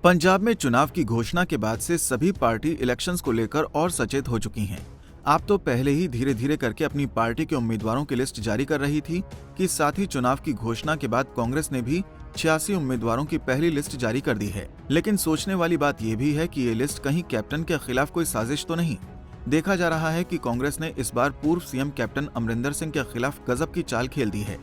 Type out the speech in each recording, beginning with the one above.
पंजाब में चुनाव की घोषणा के बाद से सभी पार्टी इलेक्शंस को लेकर और सचेत हो चुकी हैं। आप तो पहले ही धीरे धीरे करके अपनी पार्टी के उम्मीदवारों की लिस्ट जारी कर रही थी कि साथ ही चुनाव की घोषणा के बाद कांग्रेस ने भी 86 उम्मीदवारों की पहली लिस्ट जारी कर दी है। लेकिन सोचने वाली बात यह भी है कि ये लिस्ट कहीं कैप्टन के खिलाफ कोई साजिश तो नहीं। देखा जा रहा है कि कांग्रेस ने इस बार पूर्व सीएम कैप्टन अमरिंदर सिंह के खिलाफ गजब की चाल खेल दी है।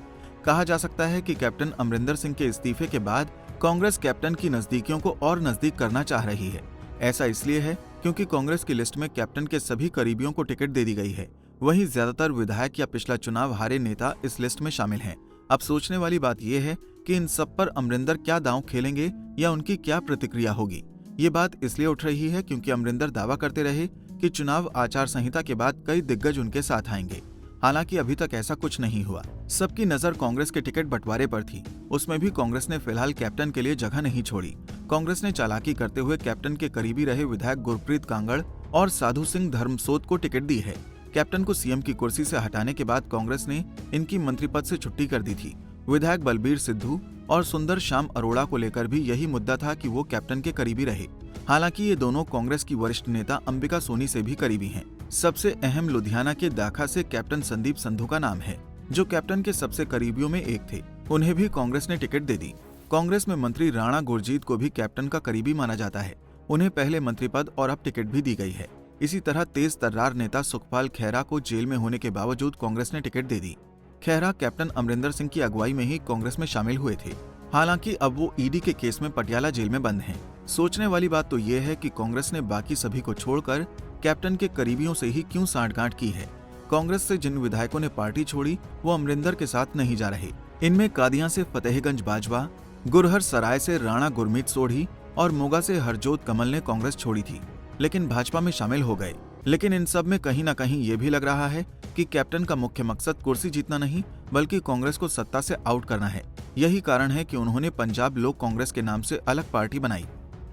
कहा जा सकता है कि कैप्टन अमरिंदर सिंह के इस्तीफे के बाद कांग्रेस कैप्टन की नजदीकियों को और नजदीक करना चाह रही है। ऐसा इसलिए है क्योंकि कांग्रेस की लिस्ट में कैप्टन के सभी करीबियों को टिकट दे दी गई है। वहीं ज्यादातर विधायक या पिछला चुनाव हारे नेता इस लिस्ट में शामिल हैं। अब सोचने वाली बात यह है कि इन सब पर अमरिंदर क्या दांव खेलेंगे या उनकी क्या प्रतिक्रिया होगी। ये बात इसलिए उठ रही है क्योंकि अमरिंदर दावा करते रहे कि चुनाव आचार संहिता के बाद कई दिग्गज उनके साथ आएंगे। हालांकि अभी तक ऐसा कुछ नहीं हुआ। सबकी नजर कांग्रेस के टिकट बंटवारे पर थी। उसमें भी कांग्रेस ने फिलहाल कैप्टन के लिए जगह नहीं छोड़ी। कांग्रेस ने चालाकी करते हुए कैप्टन के करीबी रहे विधायक गुरप्रीत कांगड़ और साधु सिंह धर्मसोत को टिकट दी है। कैप्टन को सीएम की कुर्सी से हटाने के बाद कांग्रेस ने इनकी मंत्री पद से छुट्टी कर दी थी। विधायक बलबीर सिद्धू और सुंदर श्याम अरोड़ा को लेकर भी यही मुद्दा था कि वो कैप्टन के करीबी रहे। हालांकि ये दोनों कांग्रेस की वरिष्ठ नेता अंबिका सोनी से भी करीबी हैं। सबसे अहम लुधियाना के दाखा से कैप्टन संदीप संधू का नाम है, जो कैप्टन के सबसे करीबियों में एक थे। उन्हें भी कांग्रेस ने टिकट दे दी। कांग्रेस में मंत्री राणा गुरजीत को भी कैप्टन का करीबी माना जाता है। उन्हें पहले मंत्री पद और अब टिकट भी दी गई है। इसी तरह तेज तर्रार नेता सुखपाल खैहरा को जेल में होने के बावजूद कांग्रेस ने टिकट दे दी। खैहरा कैप्टन अमरिंदर सिंह की अगुवाई में ही कांग्रेस में शामिल हुए थे। हालांकि अब वो ईडी के केस में पटियाला जेल में बंद हैं। सोचने वाली बात तो ये है कि कांग्रेस ने बाकी सभी को छोड़कर कैप्टन के करीबियों से ही क्यों सांठगांठ की है। कांग्रेस से जिन विधायकों ने पार्टी छोड़ी वो अमरिंदर के साथ नहीं जा रहे। इनमें कादियां से फतेहगंज बाजवा, गुरहर सराय से राणा गुरमीत सोढ़ी और मोगा से हरजोत कमल ने कांग्रेस छोड़ी थी, लेकिन भाजपा में शामिल हो गए। लेकिन इन सब में कहीं न कहीं ये भी लग रहा है कि कैप्टन का मुख्य मकसद कुर्सी जीतना नहीं बल्कि कांग्रेस को सत्ता से आउट करना है। यही कारण है कि उन्होंने पंजाब लोक कांग्रेस के नाम से अलग पार्टी बनाई,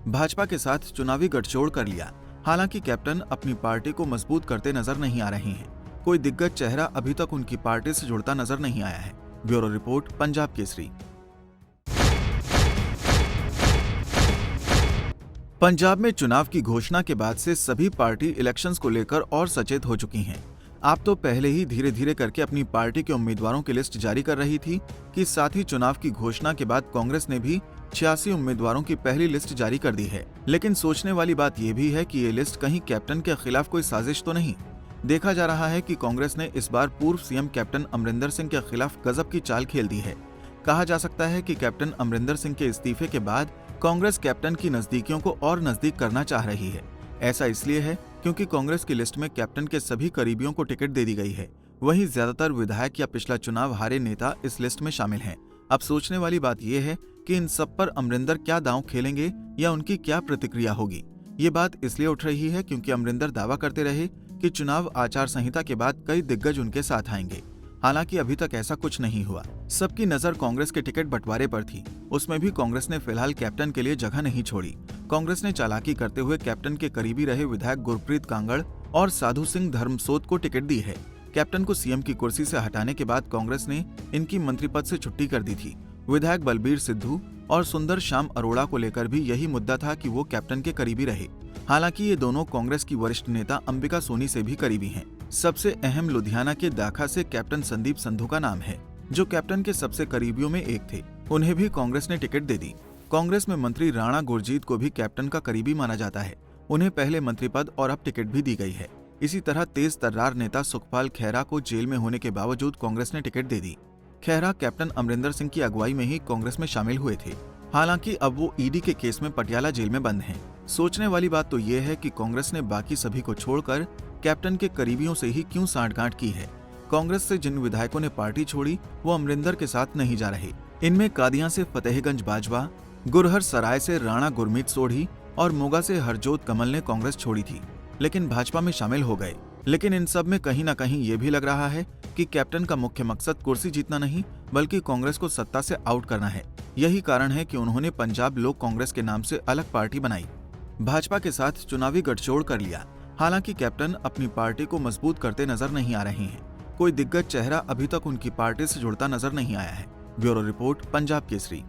भाजपा के साथ चुनावी गठजोड़ कर लिया। हालांकि कैप्टन अपनी पार्टी को मजबूत करते नजर नहीं आ रहे हैं। कोई दिग्गज चेहरा अभी तक उनकी पार्टी से जुड़ता नजर नहीं आया है। Bureau report, Punjab Kesari. पंजाब में चुनाव की घोषणा के बाद से सभी पार्टी इलेक्शंस को लेकर और सचेत हो चुकी हैं। आप तो पहले ही धीरे धीरे करके अपनी पार्टी के उम्मीदवारों की लिस्ट जारी कर रही थी कि साथ ही चुनाव की घोषणा के बाद कांग्रेस ने भी 86 उम्मीदवारों की पहली लिस्ट जारी कर दी है। लेकिन सोचने वाली बात यह भी है कि ये लिस्ट कहीं कैप्टन के खिलाफ कोई साजिश तो नहीं। देखा जा रहा है कि कांग्रेस ने इस बार पूर्व सीएम कैप्टन अमरिंदर सिंह के खिलाफ गजब की चाल खेल दी है। कहा जा सकता है कि कैप्टन अमरिंदर सिंह के इस्तीफे के बाद कांग्रेस कैप्टन की नजदीकियों को और नजदीक करना चाह रही है। ऐसा इसलिए है क्योंकि कांग्रेस की लिस्ट में कैप्टन के सभी करीबियों को टिकट दे दी गई है। वहीं ज्यादातर विधायक या पिछला चुनाव हारे नेता इस लिस्ट में शामिल हैं। अब सोचने वाली बात यह है कि इन सब पर अमरिंदर क्या दांव खेलेंगे या उनकी क्या प्रतिक्रिया होगी। ये बात इसलिए उठ रही है क्योंकि अमरिंदर दावा करते रहे कि चुनाव आचार संहिता के बाद कई दिग्गज उनके साथ आएंगे। हालांकि अभी तक ऐसा कुछ नहीं हुआ। सबकी नजर कांग्रेस के टिकट बंटवारे पर थी। उसमें भी कांग्रेस ने फिलहाल कैप्टन के लिए जगह नहीं छोड़ी। कांग्रेस ने चालाकी करते हुए कैप्टन के करीबी रहे विधायक गुरप्रीत कांगड़ और साधु सिंह धर्मसोत को टिकट दी है। कैप्टन को सीएम की कुर्सी से हटाने के बाद कांग्रेस ने इनकी मंत्री पद से छुट्टी कर दी थी। विधायक बलबीर सिद्धू और सुंदर श्याम अरोड़ा को लेकर भी यही मुद्दा था कि वो कैप्टन के करीबी रहे। हालांकि ये दोनों कांग्रेस की वरिष्ठ नेता अंबिका सोनी से भी करीबी हैं। सबसे अहम लुधियाना के दाखा से कैप्टन संदीप संधू का नाम है, जो कैप्टन के सबसे करीबियों में एक थे। उन्हें भी कांग्रेस ने टिकट दे दी। कांग्रेस में मंत्री राणा गुरजीत को भी कैप्टन का करीबी माना जाता है। उन्हें पहले मंत्री पद और अब टिकट भी दी गई है। इसी तरह तेज तर्रार नेता सुखपाल खैहरा को जेल में होने के बावजूद कांग्रेस ने टिकट दे दी। खैहरा कैप्टन अमरिंदर सिंह की अगुवाई में ही कांग्रेस में शामिल हुए थे। हालांकि अब वो ईडी के केस में पटियाला जेल में बंद हैं। सोचने वाली बात तो ये है कि कांग्रेस ने बाकी सभी को छोड़कर कैप्टन के करीबियों से ही क्यों सांठगांठ की है। कांग्रेस से जिन विधायकों ने पार्टी छोड़ी वो अमरिंदर के साथ नहीं जा रहे। इनमें कादियां से फतेहगंज बाजवा, गुरहर सराय से राणा गुरमीत सोढ़ी और मोगा से हरजोत कमल ने कांग्रेस छोड़ी थी, लेकिन भाजपा में शामिल हो गए। लेकिन इन सब में कहीं न कहीं ये भी लग रहा है कि कैप्टन का मुख्य मकसद कुर्सी जीतना नहीं बल्कि कांग्रेस को सत्ता से आउट करना है। यही कारण है कि उन्होंने पंजाब लोक कांग्रेस के नाम से अलग पार्टी बनाई, भाजपा के साथ चुनावी गठजोड़ कर लिया। हालांकि कैप्टन अपनी पार्टी को मजबूत करते नजर नहीं आ रहे हैं। कोई दिग्गज चेहरा अभी तक उनकी पार्टी से जुड़ता नजर नहीं आया है। Bureau report, Punjab Kesari.